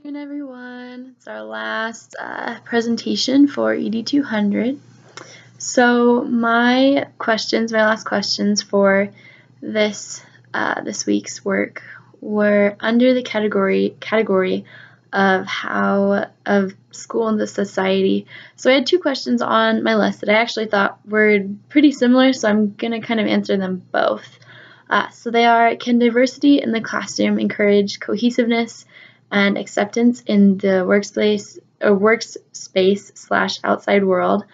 Afternoon, everyone. It's our last presentation for ED 200. So my last questions for this week's work were under the category of school and the society. So I had two questions on my list that I actually thought were pretty similar, so I'm gonna kind of answer them both. So they are: can diversity in the classroom encourage cohesiveness and acceptance in the workspace / outside world?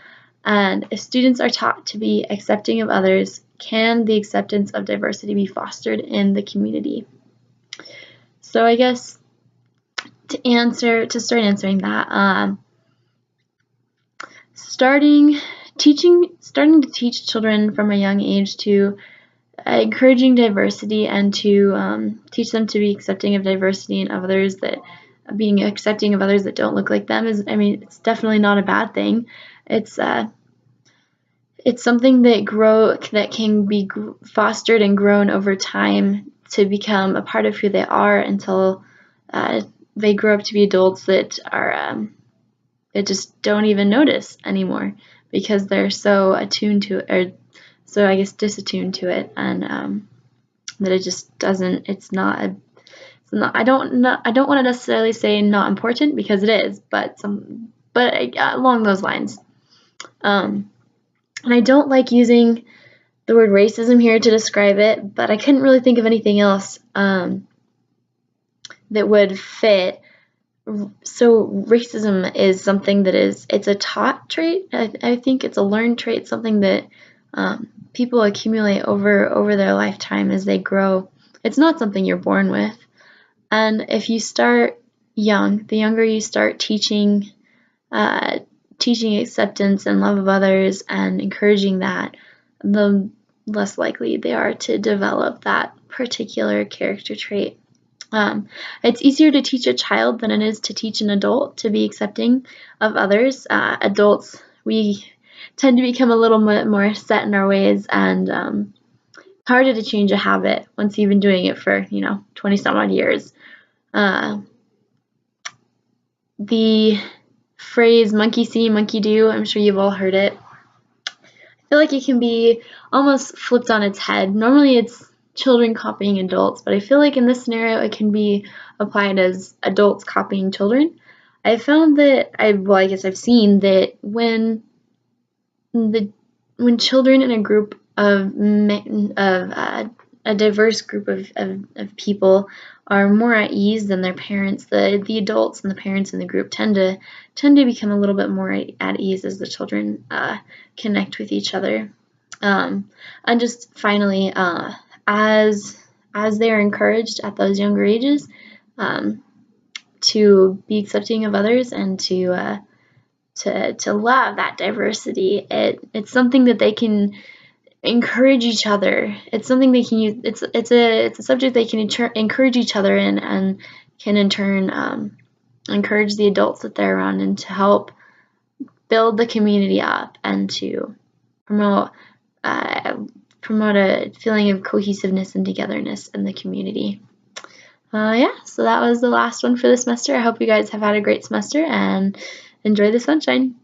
And if students are taught to be accepting of others, can the acceptance of diversity be fostered in the community? So I guess to start answering that, starting to teach children from a young age to encouraging diversity and to teach them to be accepting of diversity and others, that being accepting of others that don't look like them it's definitely not a bad thing. It's something that can be fostered and grown over time to become a part of who they are until they grow up to be adults that are that just don't even notice anymore because they're so attuned to it, or so I guess disattuned to it, and that it just doesn't. I don't want to necessarily say not important, because it is, but along those lines. And I don't like using the word racism here to describe it, but I couldn't really think of anything else that would fit. So racism is something that it's a taught trait. I think it's a learned trait, something that people accumulate over their lifetime as they grow. It's not something you're born with. And if you start young, the younger you start teaching acceptance and love of others and encouraging that, the less likely they are to develop that particular character trait. It's easier to teach a child than it is to teach an adult to be accepting of others. Adults, we tend to become a little bit more set in our ways, and harder to change a habit once you've been doing it for 20 some odd years. The phrase monkey see, monkey do, I'm sure you've all heard it. I feel like it can be almost flipped on its head. Normally it's children copying adults, but I feel like in this scenario it can be applied as adults copying children. I found that I've seen that when children in a group of a diverse group of people are more at ease than their parents, the adults and the parents in the group tend to become a little bit more at ease as the children connect with each other. And just finally, as they're encouraged at those younger ages to be accepting of others and to love that diversity, it's something that they can encourage each other. It's something they can use. It's a subject they can encourage each other in, and can in turn encourage the adults that they're around, and to help build the community up, and to promote a feeling of cohesiveness and togetherness in the community. So that was the last one for the semester. I hope you guys have had a great semester and enjoy the sunshine.